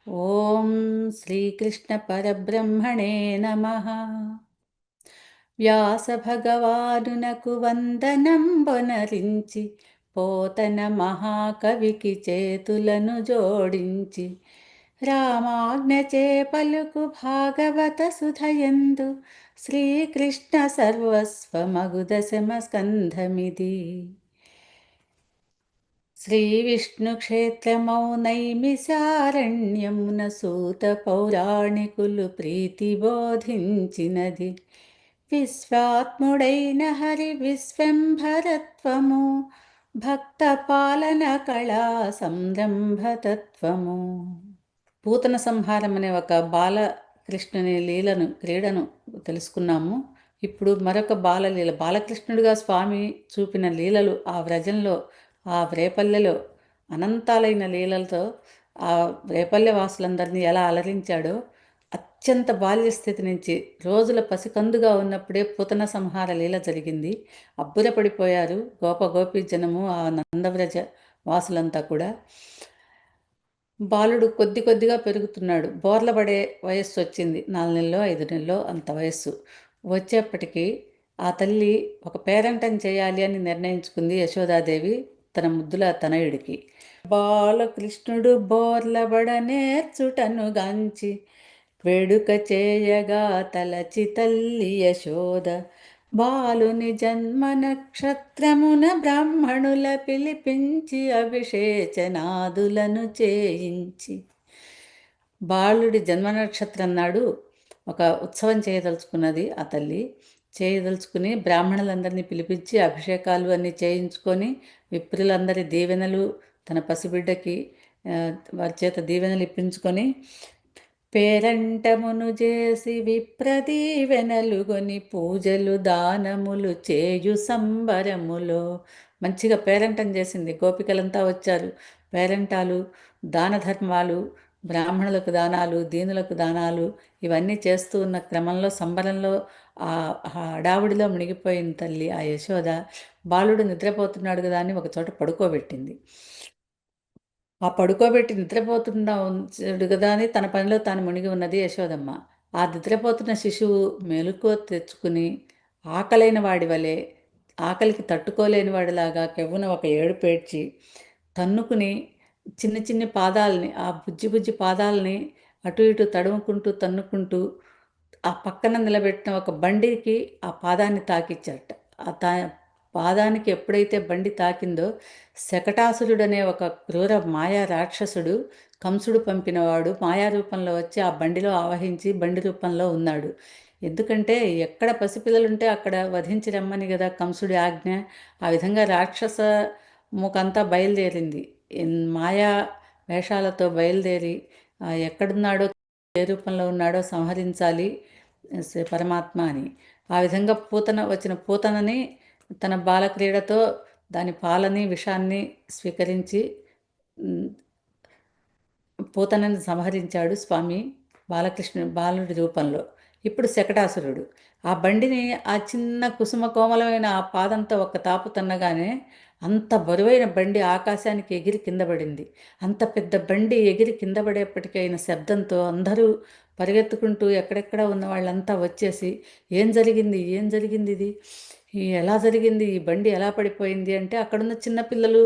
ఓం శ్రీకృష్ణ పరబ్రహ్మణే నమః. వ్యాస భగవానునకు వందనంబొనరించి పోతన మహాకవికి చేతులను జోడించి రామాజ్ఞచే పలుకు భాగవత సుధయందు శ్రీకృష్ణ సర్వస్వమగు దశమ స్కంధమిది. శ్రీ విష్ణు క్షేత్రమౌ నైమిసారణ్యమున సూత పౌరాణికులు ప్రీతి బోధించినది. విశ్వాత్ముడైన హరి విశ్వంభరత్వము, భక్త పాలన కళా సంరంభతత్వము. పూతన సంహారం అనే ఒక బాలకృష్ణుని క్రీడను తెలుసుకున్నాము. ఇప్పుడు మరొక బాలలీల, బాలకృష్ణుడిగా స్వామి చూపిన లీలలు ఆ వ్రజంలో, ఆ రేపల్లెలో అనంతాలైన లీలలతో ఆ రేపల్లె వాసులందరినీ ఎలా అలరించాడో, అత్యంత బాల్యస్థితి నుంచి రోజుల పసికందుగా ఉన్నప్పుడే పూతన సంహార లీల జరిగింది. అబ్బురపడిపోయారు గోపీ జనము, ఆ నందవ్రజ వాసులంతా కూడా. బాలుడు కొద్దిగా పెరుగుతున్నాడు. బోర్ల పడే వయస్సు వచ్చింది. 4 నెలలో 5 నెలలో అంత వయస్సు వచ్చేప్పటికీ ఆ తల్లి ఒక పేరంటం చేయాలి అని నిర్ణయించుకుంది యశోదాదేవి తన ముద్దుల తనయుడికి. బాలకృష్ణుడు బోర్లబడ నేర్చుటను గాంచి వేడుక చేయగా తలచి తల్లి యశోద, బాలుని జన్మ నక్షత్రమున బ్రాహ్మణుల పిలిపించి అభిషేచనాదులను చేయించి. బాలుడి జన్మ నక్షత్రం నాడు ఒక ఉత్సవం చేయదలుచుకున్నది ఆ తల్లి. చేయదలుచుకుని బ్రాహ్మణులందరినీ పిలిపించి అభిషేకాలు అన్నీ చేయించుకొని విప్రులందరి దీవెనలు తన పసిబిడ్డకి వారి చేత దీవెనలు ఇప్పించుకొని పేరంటమును చేసి విప్రదీవెనలుగొని పూజలు దానములు చేయు సంబరములో. మంచిగా పేరంటం చేసింది. గోపికలంతా వచ్చారు. పేరంటాలు, దాన ధర్మాలు, బ్రాహ్మణులకు దానాలు, దీనులకు దానాలు ఇవన్నీ చేస్తూ ఉన్న క్రమంలో, సంబరంలో ఆ హడావుడిలో మునిగిపోయిన తల్లి ఆ యశోద బాలుడు నిద్రపోతున్నాడు కదా అని ఒక చోట పడుకోబెట్టింది. ఆ పడుకోబెట్టి నిద్రపోతున్నాడు కదా అని తన పనిలో తాను మునిగి ఉన్నది యశోదమ్మ. ఆ నిద్రపోతున్న శిశువు మెలకువ తెచ్చుకుని ఆకలైన వాడి వలె, ఆకలికి తట్టుకోలేని వాడిలాగా కెవ్వున ఒక ఏడుపేడ్చి తన్నుకుని చిన్ని చిన్ని పాదాలని, ఆ బుజ్జి పాదాలని అటు ఇటు తడుముకుంటూ తన్నుకుంటూ ఆ పక్కన నిలబెట్టిన ఒక బండికి ఆ పాదాన్ని తాకిచ్చారట. ఆ పాదానికి ఎప్పుడైతే బండి తాకిందో, శకటాసురుడనే ఒక క్రూర మాయా రాక్షసుడు, కంసుడు పంపినవాడు మాయారూపంలో వచ్చి ఆ బండిలో ఆవహించి బండి రూపంలో ఉన్నాడు. ఎందుకంటే ఎక్కడ పసిపిల్లలుంటే అక్కడ వధించి రమ్మని కదా కంసుడి ఆజ్ఞ. ఆ విధంగా రాక్షస మూకంతా బయలుదేరింది. మాయా వేషాలతో బయలుదేరి ఎక్కడున్నాడో, ఏ రూపంలో ఉన్నాడో సంహరించాలి పరమాత్మ అని. ఆ విధంగా వచ్చిన పూతనని తన బాలక్రీడతో దాని పాలని విషాన్ని స్వీకరించి పూతనని సంహరించాడు స్వామి బాలుడి రూపంలో. ఇప్పుడు శకటాసురుడు ఆ బండిని ఆ చిన్న కుసుమ కోమలమైన ఆ పాదంతో ఒక్క తాపు తన్నగానే అంత బరువైన బండి ఆకాశానికి ఎగిరి కింద పడింది. అంత పెద్ద బండి ఎగిరి కింద పడేప్పటికైన శబ్దంతో అందరూ పరిగెత్తుకుంటూ ఎక్కడెక్కడ ఉన్న వాళ్ళంతా వచ్చేసి ఏం జరిగింది ఇది ఎలా జరిగింది, ఈ బండి ఎలా పడిపోయింది అంటే అక్కడున్న చిన్నపిల్లలు,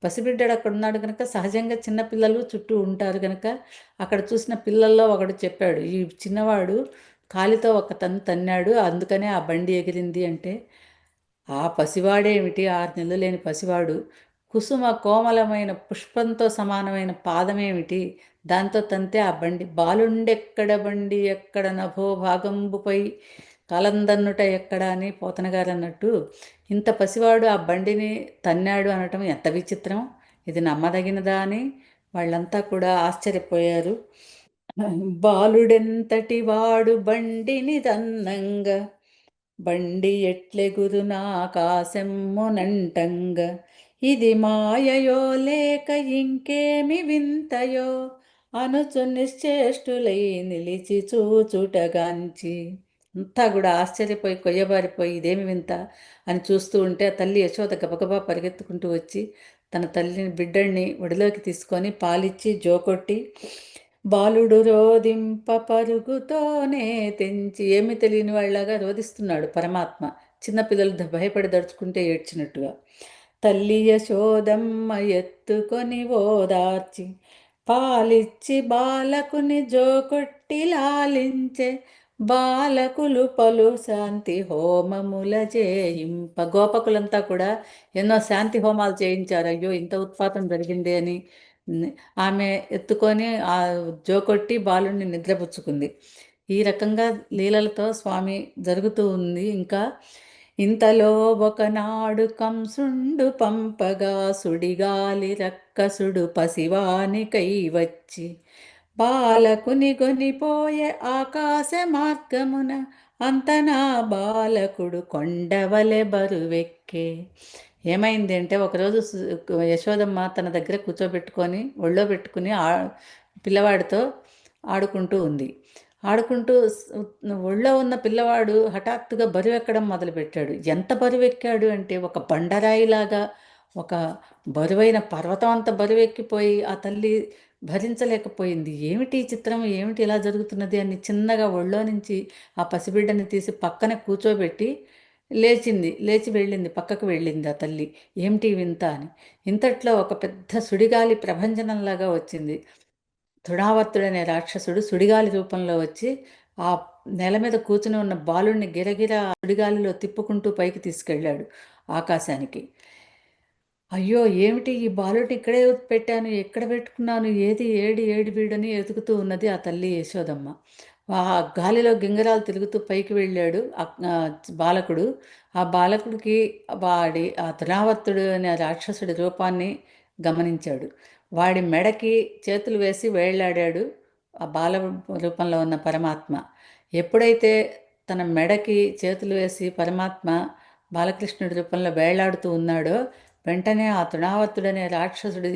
పసిబిడ్డాడు అక్కడ ఉన్నాడు కనుక సహజంగా చిన్నపిల్లలు చుట్టూ ఉంటారు కనుక అక్కడ చూసిన పిల్లల్లో ఒకడు చెప్పాడు, ఈ చిన్నవాడు కాలితో ఒక తన్నాడు అందుకనే ఆ బండి ఎగిరింది అంటే, ఆ పసివాడేమిటి, 6 నెలలు లేని పసివాడు కుసుమ కోమలమైన పుష్పంతో సమానమైన పాదమేమిటి, దాంతో తంతే ఆ బండి. బాలుండెక్కడ బండి ఎక్కడ నభో భాగంబుపై కలందన్నుట ఎక్కడ అని పోతన గారు అన్నట్టు, ఇంత పసివాడు ఆ బండిని తన్నాడు అనటం ఎంత విచిత్రం, ఇది నమ్మదగినదా అని వాళ్ళంతా కూడా ఆశ్చర్యపోయారు. బాలుడెంతటి వాడు బండిని తన్నంగా, బండి ఎట్లెగురునాకాశమ్మునంటంగ, ఇది మాయయో లేక ఇంకేమి వింతయో అనుచు నిశ్చేష్టులై నిలిచి చూచుటగాంచి. అంతా కూడా ఆశ్చర్యపోయి కొయ్యబారిపోయి ఇదేమి వింత అని చూస్తూ ఉంటే తల్లి యశోద గబగబా పరిగెత్తుకుంటూ వచ్చి తన బిడ్డని ఒడిలోకి తీసుకొని పాలిచ్చి జోకొట్టి బాలుడు రోదింప పరుగుతోనే తెంచి, ఏమి తెలియని వాళ్ళగా రోదిస్తున్నాడు పరమాత్మ, చిన్నపిల్లలు భయపడి దడుచుకుంటే ఏడ్చినట్టుగా. తల్లి యశోదమ్మ ఎత్తుకొని ఓదార్చి, పాలిచ్చి బాలకుని జోకొట్టి లాలించే, బాలకులు పలు శాంతి హోమముల చేయింప. గోపకులంతా కూడా ఎన్నో శాంతి హోమాలు చేయించారు. అయ్యో ఇంత ఉత్పాతం జరిగింది అని. ఆమె ఎత్తుకొని ఆ జోకొట్టి బాలుడిని నిద్రపుచ్చుకుంది. ఈ రకంగా లీలలతో స్వామి జరుగుతూ ఉంది. ఇంకా ఇంతలో ఒకనాడు కంసుండు పంపగా, సుడిగాలి రక్కసుడు పసివానికై వచ్చి, బాలకుని గొనిపోయే ఆకాశ మార్గమున, అంతనా బాలకుడు కొండవలె బరువెక్కే. ఏమైంది అంటే, ఒకరోజు యశోదమ్మ తన దగ్గర కూర్చోబెట్టుకొని ఒళ్ళో పెట్టుకుని పిల్లవాడితో ఆడుకుంటూ ఉంది. ఆడుకుంటూ ఒళ్ళో ఉన్న పిల్లవాడు హఠాత్తుగా బరువెక్కడం మొదలుపెట్టాడు. ఎంత బరువెక్కాడు అంటే, ఒక బండరాయిలాగా, ఒక బరువైన పర్వతం అంత బరువెక్కిపోయి ఆ తల్లి భరించలేకపోయింది. ఏమిటి ఈ చిత్రం, ఏమిటి ఇలా జరుగుతున్నది అని చిన్నగా ఒళ్ళో నుంచి ఆ పసిబిడ్డని తీసి పక్కన కూర్చోబెట్టి లేచి వెళ్ళింది, పక్కకు వెళ్ళింది ఆ తల్లి. ఏమిటి వింత అని. ఇంతట్లో ఒక పెద్ద సుడిగాలి ప్రభంజనంలాగా వచ్చింది. తృణావర్తుడనే రాక్షసుడు సుడిగాలి రూపంలో వచ్చి ఆ నేల మీద కూర్చుని ఉన్న బాలుడిని గిరగిర సుడిగాలిలో తిప్పుకుంటూ పైకి తీసుకెళ్ళాడు ఆకాశానికి. అయ్యో ఏమిటి ఈ బాలుడిని ఇక్కడే పెట్టాను, ఎక్కడ పెట్టుకున్నాను, ఏడి వీడని ఎతుకుతూ ఉన్నది ఆ తల్లి యశోదమ్మ. ఆ గాలిలో గింగరాలు తిరుగుతూ పైకి వెళ్ళాడు బాలకుడు. ఆ బాలకుడికి ఆ తృణావర్తుడు అనే రాక్షసుడి రూపాన్ని గమనించాడు. వాడి మెడకి చేతులు వేసి వేళ్లాడాడు ఆ బాల రూపంలో ఉన్న పరమాత్మ. ఎప్పుడైతే తన మెడకి చేతులు వేసి పరమాత్మ బాలకృష్ణుడి రూపంలో వేళ్లాడుతూ ఉన్నాడో, వెంటనే ఆ తృణావర్తుడనే రాక్షసుడి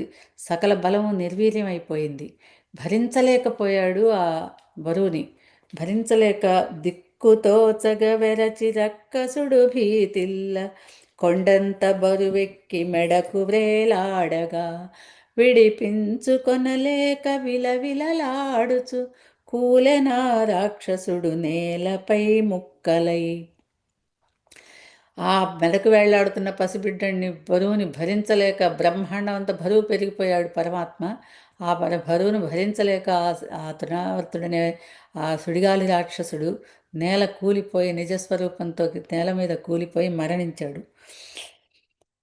సకల బలము నిర్వీర్యమైపోయింది. భరించలేకపోయాడు ఆ బరువుని. భరించలేక దిక్కుతోచగ వెరచి రక్కసుడు భీతిల్ల, కొండంత బరువెక్కి మెడకు వ్రేలాడగా, విడిపించుకొనలేక విలవిలలాడుచు కూలెనా రాక్షసుడు నేలపై ముక్కలై. ఆ మెడకు వేళ్లాడుతున్న పసిబిడ్డని బరువుని భరించలేక, బ్రహ్మాండం అంత బరువు పెరిగిపోయాడు పరమాత్మ. ఆ బరువును భరించలేక ఆ తృణావర్తుడనే ఆ సుడిగాలి రాక్షసుడు నేల కూలిపోయి, నిజస్వరూపంతో నేల మీద కూలిపోయి మరణించాడు.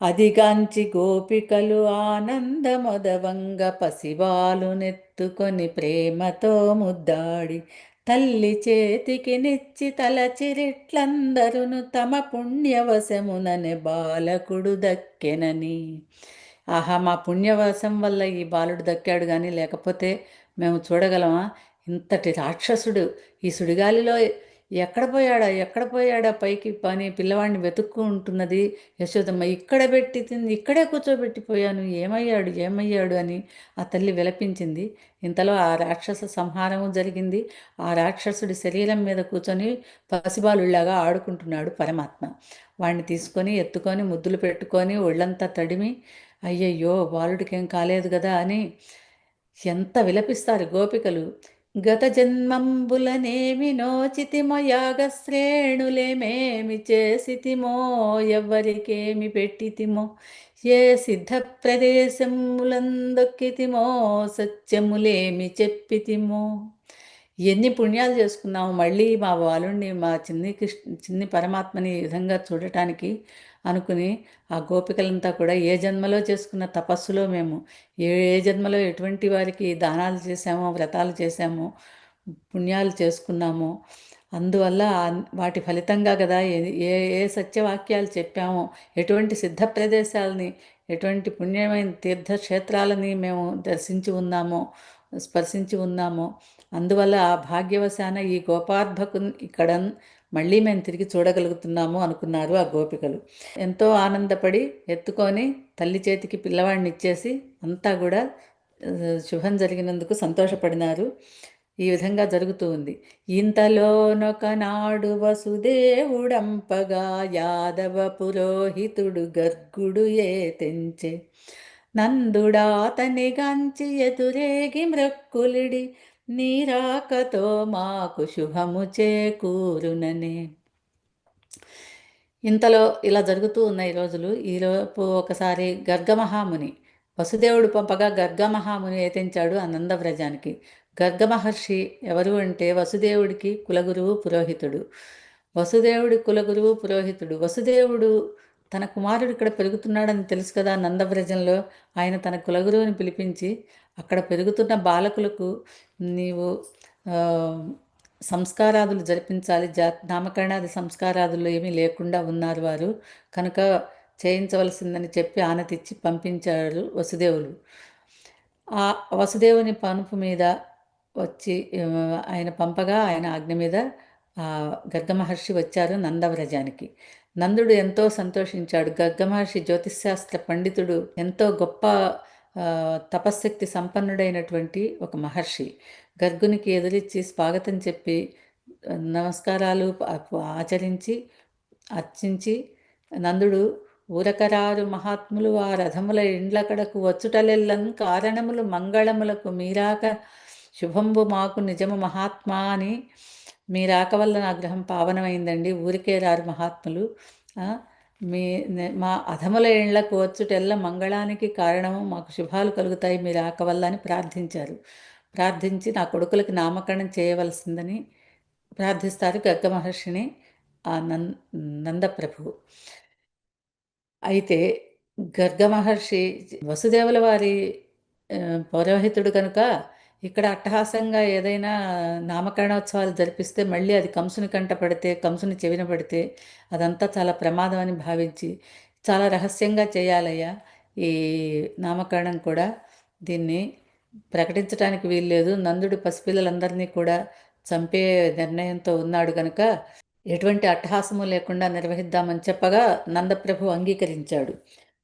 అదిగాంచి గోపికలు ఆనందమొదవంగ, పసివాలు నెత్తుకొని ప్రేమతో ముద్దాడి, తల్లి చేతికి నిచ్చి తలచిరిట్లందరును తమ పుణ్యవశముననే బాలకుడు దక్కెనని. ఆహా, మా పుణ్యవశం వల్ల ఈ బాలుడు దక్కాడు, కానీ లేకపోతే మేము చూడగలమా? ఇంతటి రాక్షసుడు ఈ సుడిగాలిలో ఎక్కడ పోయాడా పైకి పని పిల్లవాడిని వెతుక్కు ఉంటున్నది యశోదమ్మ. ఇక్కడ పెట్టి తింది, ఇక్కడే కూర్చోబెట్టిపోయాను, ఏమయ్యాడు అని ఆ తల్లి విలపించింది. ఇంతలో ఆ రాక్షస సంహారము జరిగింది. ఆ రాక్షసుడి శరీరం మీద కూర్చొని పసిబాలులాగా ఆడుకుంటున్నాడు పరమాత్మ. వాడిని తీసుకొని ఎత్తుకొని ముద్దులు పెట్టుకొని ఒళ్ళంతా తడిమి, అయ్యయ్యో బాలుడికేం కాలేదు కదా అని ఎంత విలపిస్తారు గోపికలు. గత జన్మంబులనేమి నోచితిమో, యాగశ్రేణులేమేమి చేసితిమో, ఎవ్వరికేమి పెట్టితిమో, ఏ సిద్ధ ప్రదేశములందొక్కితిమో, సత్యములేమి చెప్పితిమో. ఎన్ని పుణ్యాలు చేసుకున్నాము మళ్ళీ మా బాలుణ్ణి, మా చిన్ని పరమాత్మని ఈ విధంగా చూడటానికి అనుకుని ఆ గోపికలంతా కూడా ఏ జన్మలో చేసుకున్న తపస్సులో మేము ఏ ఏ జన్మలో ఎటువంటి వారికి దానాలు చేశామో, వ్రతాలు చేశామో, పుణ్యాలు చేసుకున్నామో, అందువల్ల వాటి ఫలితంగా కదా ఏ ఏ సత్యవాక్యాలు చెప్పామో, ఎటువంటి సిద్ధ ప్రదేశాలని, ఎటువంటి పుణ్యమైన తీర్థక్షేత్రాలని మేము దర్శించి ఉన్నామో, స్పర్శించి ఉన్నామో, అందువల్ల ఆ భాగ్యవశాన ఈ గోపార్భకు ఇక్కడ మళ్ళీ మేము తిరిగి చూడగలుగుతున్నాము అనుకున్నారు ఆ గోపికలు. ఎంతో ఆనందపడి ఎత్తుకొని తల్లి చేతికి పిల్లవాడిని ఇచ్చేసి అంతా కూడా శుభం జరిగినందుకు సంతోషపడినారు. ఈ విధంగా జరుగుతూ ఉంది. ఇంతలోనొకనాడు వసుదేవుడంపగా, యాదవ పురోహితుడు గర్గుడు ఏ తెంచె, నందుడా అతనిగాంచి ఎదురేగి మ్రొక్కులిడి, నీరాకతో మాకు శుభము చేకూరుననే. ఇంతలో ఇలా జరుగుతూ ఉన్నాయి రోజులు. ఈలోపు ఒకసారి గర్గమహాముని, వసుదేవుడు పంపగా గర్గమహాముని ఏతించాడు ఆ నందవ్రజానికి. గర్గమహర్షి ఎవరు అంటే వసుదేవుడికి కులగురువు పురోహితుడు. వసుదేవుడి కులగురువు పురోహితుడు. వసుదేవుడు తన కుమారుడు ఇక్కడ పెరుగుతున్నాడని తెలుసు కదా నందవ్రజంలో. ఆయన తన కులగురువుని పిలిపించి అక్కడ పెరుగుతున్న బాలకులకు నీవు ఆ, సంస్కారాదులు జరిపించాలి. నామకరణాది సంస్కారాదులు ఏమీ లేకుండా ఉన్నారు వారు, కనుక చేయించవలసిందని చెప్పి ఆనతిచ్చి పంపించారు వసుదేవులు. ఆ వసుదేవుని పనుపు మీద వచ్చి ఆయన పంపగా ఆయన ఆజ్ఞ మీద గర్గమహర్షి వచ్చారు నందవ్రజానికి. నందుడు ఎంతో సంతోషించాడు. గర్గమహర్షి జ్యోతిశాస్త్ర పండితుడు, ఎంతో గొప్ప తపశ్శక్తి సంపన్నుడైనటువంటి ఒక మహర్షి. గర్గునికి ఎదురిచ్చి స్వాగతం చెప్పి నమస్కారాలు ఆచరించి అర్చించి, నందుడు ఊరకరారు మహాత్ములు ఆ రథముల ఇండ్లకడకు వచ్చుటలెల్లం కారణములు మంగళములకు మీరాక శుభంబు మాకు నిజము మహాత్మా అని, మీరాక వల్ల నా గ్రహం పావనమైందండి, ఊరికే రారు మహాత్ములు, మీ మా అధముల ఇండ్లకు వచ్చుటెల్ల మంగళానికి కారణము, మాకు శుభాలు కలుగుతాయి మీ రాక వల్ల అని ప్రార్థించారు. ప్రార్థించి నా కొడుకులకి నామకరణం చేయవలసిందని ప్రార్థిస్తారు గర్గ మహర్షిని ఆ నందప్రభువు. అయితే గర్గ మహర్షి వసుదేవుల వారి పౌరోహితుడు కనుక ఇక్కడ అట్టహాసంగా ఏదైనా నామకరణోత్సవాలు జరిపిస్తే మళ్ళీ అది కంసుని కంట పడితే, కంసుని చెవిన పడితే అదంతా చాలా ప్రమాదం అని భావించి చాలా రహస్యంగా చేయాలయ్యా ఈ నామకరణం కూడా, దీన్ని ప్రకటించడానికి వీల్లేదు, నందుడు పసిపిల్లలందరినీ కూడా చంపే నిర్ణయంతో ఉన్నాడు కనుక ఎటువంటి అట్టహాసము లేకుండా నిర్వహిద్దామని చెప్పగా నందప్రభు అంగీకరించాడు.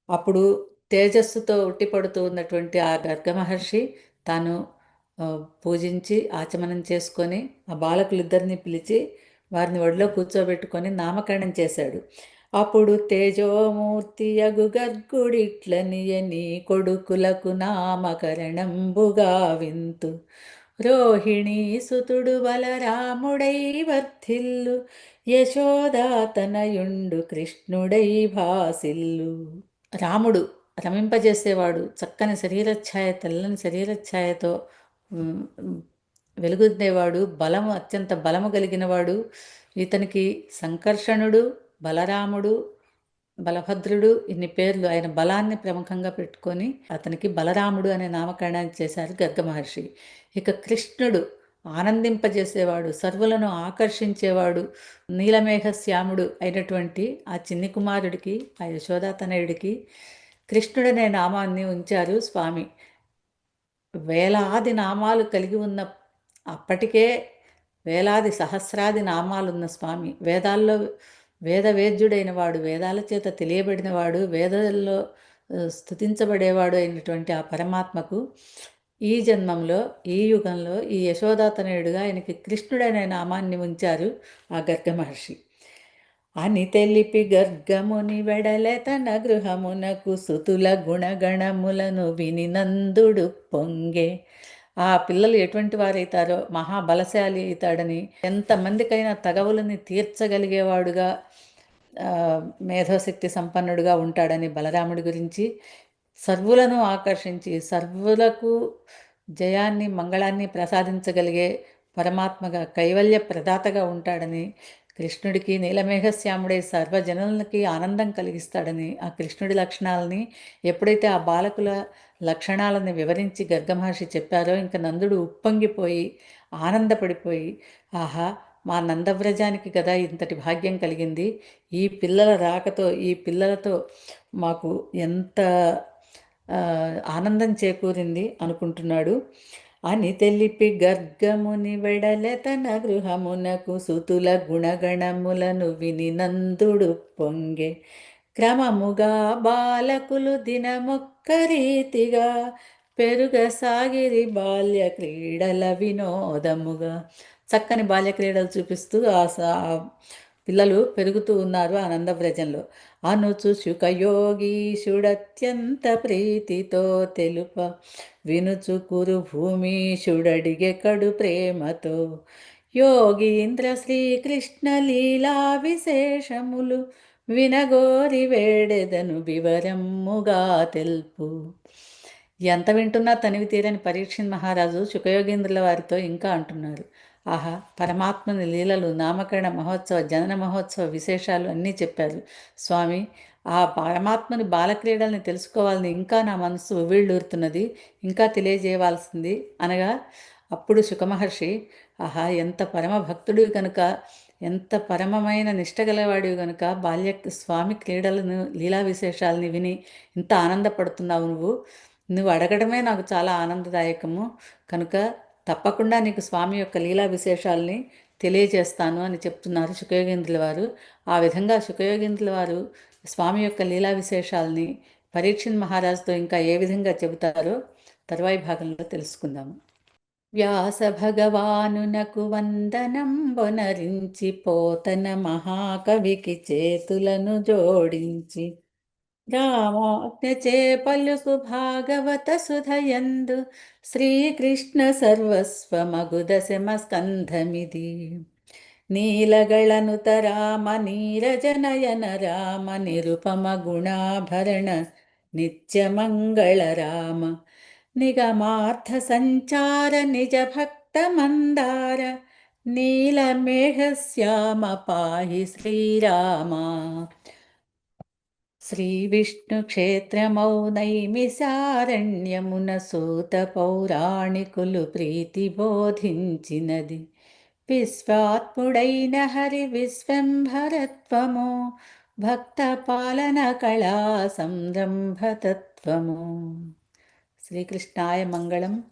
అప్పుడు తేజస్సుతో ఉట్టిపడుతూ ఉన్నటువంటి ఆ గర్గమహర్షి తాను పూజించి ఆచమనం చేసుకొని ఆ బాలకులిద్దరిని పిలిచి వారిని ఒడిలో కూర్చోబెట్టుకొని నామకరణం చేశాడు. అప్పుడు తేజోమూర్తి యగు గర్గుడిట్లనియ నీ కొడుకులకు నామకరణంబుగా వింతు, రోహిణీ సుతుడు బలరాముడై వర్ధిల్లు, యశోదాతనయుండు కృష్ణుడై భాసిల్లు. రాముడు రమింపజేసేవాడు, చక్కని శరీరఛాయ, తెల్లని శరీరఛాయతో వెలుగుద్దేవాడు, బలము అత్యంత బలము కలిగినవాడు. ఇతనికి సంకర్షణుడు, బలరాముడు, బలభద్రుడు ఇన్ని పేర్లు, ఆయన బలాన్ని ప్రముఖంగా పెట్టుకొని అతనికి బలరాముడు అనే నామకరణాన్ని చేశారు గర్గ మహర్షి. ఇక కృష్ణుడు ఆనందింపజేసేవాడు, సర్వులను ఆకర్షించేవాడు, నీలమేఘ శ్యాముడు అయినటువంటి ఆ చిన్ని కుమారుడికి, ఆ యశోదాతనయుడికి కృష్ణుడనే నామాన్ని ఉంచారు స్వామి. వేలాది నామాలు కలిగి ఉన్న, అప్పటికే వేలాది సహస్రాది నామాలున్న స్వామి, వేదాల్లో వేదవేద్యుడైన వాడు, వేదాల చేత తెలియబడినవాడు, వేదాల్లో స్తుతించబడేవాడు అయినటువంటి ఆ పరమాత్మకు ఈ జన్మంలో, ఈ యుగంలో ఈ యశోదాతనయుడుగా ఆయనకి కృష్ణుడనే నామాన్ని ఉంచారు ఆ గర్గ మహర్షి. అని తెలిపి గర్గముని వెడలె తన గృహమునకు సుతుల గుణగణములను విని నందుడు పొంగే. ఆ పిల్లలు ఎటువంటి వారైతారో మహాబలశాలి అవుతాడని, ఎంతమందికైనా తగవులని తీర్చగలిగేవాడుగా, మేధోశక్తి సంపన్నుడుగా ఉంటాడని బలరాముడి గురించి, సర్వులను ఆకర్షించి సర్వులకు జయాన్ని మంగళాన్ని ప్రసాదించగలిగే పరమాత్మగా, కైవల్య ప్రదాతగా ఉంటాడని, కృష్ణుడికి నీలమేఘశ్యాముడై సర్వజనులకి ఆనందం కలిగిస్తాడని, ఆ కృష్ణుడి లక్షణాలని ఎప్పుడైతే ఆ బాలకుల లక్షణాలను వివరించి గర్గమహర్షి చెప్పారో, ఇంక నందుడు ఉప్పొంగిపోయి ఆనందపడిపోయి, ఆహా మా నందవ్రజానికి కదా ఇంతటి భాగ్యం కలిగింది, ఈ పిల్లల రాకతో, ఈ పిల్లలతో మాకు ఎంత ఆనందం చేకూరింది అనుకుంటున్నాడు. అని తెలిపి గర్గముని వెడలె తన గృహమునకు సుతుల గుణగణములను విని నందుడు పొంగే. క్రమముగా బాలకులు దినమొక్క రీతిగా పెరుగసాగిరి బాల్య క్రీడల వినోదముగా. చక్కని బాల్య క్రీడలు చూపిస్తూ ఆ పిల్లలు పెరుగుతూ ఉన్నారు ఆనందవ్రజంలో. అనుచు శుకయోగీశుడత్యంత ప్రీతితో తెలుప వినుచు కురు భూమీశుడడిగె కడు ప్రేమతో యోగీంద్ర శ్రీకృష్ణ లీలా విశేషములు వినగోరి వేడెదను వివరమ్ముగా తెలుపు. ఎంత వింటున్నా తనివి తీరని పరీక్షిత్ మహారాజు శుకయోగీంద్రుల వారితో ఇంకా అంటున్నారు. ఆహా, పరమాత్మని లీలలు, నామకరణ మహోత్సవ, జనన మహోత్సవ విశేషాలు అన్నీ చెప్పారు స్వామి. ఆ పరమాత్మని బాలక్రీడల్ని తెలుసుకోవాలని ఇంకా నా మనసు ఉవ్విళ్ళూరుతున్నది, ఇంకా తెలియజేయవలసింది అనగా అప్పుడు శుకమహర్షి, ఆహా, ఎంత పరమ భక్తుడివి కనుక, ఎంత పరమమైన నిష్టగలవాడివి కనుక స్వామి క్రీడలను, లీలా విశేషాలని విని ఇంత ఆనందపడుతున్నావు. నువ్వు అడగడమే నాకు చాలా ఆనందదాయకము కనుక తప్పకుండా నీకు స్వామి యొక్క లీలా విశేషాలని తెలియజేస్తాను అని చెప్తున్నారు శుకయోగీంద్రుల వారు. ఆ విధంగా శుకయోగీంద్రుల వారు స్వామి యొక్క లీలా విశేషాలని పరీక్షిత్ మహారాజుతో ఇంకా ఏ విధంగా చెబుతారో తరువాయి భాగంలో తెలుసుకుందాము. వ్యాస భగవానునకు వందనంబొనరించి పోతన మహాకవికి చేతులను జోడించి రామాజ్ఞచే పలుకు భాగవత సుధయందు శ్రీకృష్ణ సర్వస్వమగుదశమ స్కంధమిది. నీలగళనుత రామ నీరజనయన రామ నిరుపమ గుణాభరణ నిత్యమంగళ రామ నిగమార్థ సంచార నిజ భక్త మందార నీలమేఘశ్యామ పాహి శ్రీరామ. శ్రీ విష్ణు క్షేత్రమౌ నైమిసారణ్యమున సూత పౌరాణికులు ప్రీతి బోధించినది. విశ్వాత్ముడైన హరి విశ్వంభరత్వము భక్త పాలన కళా సంరంభతత్వము. శ్రీకృష్ణాయ మంగళం.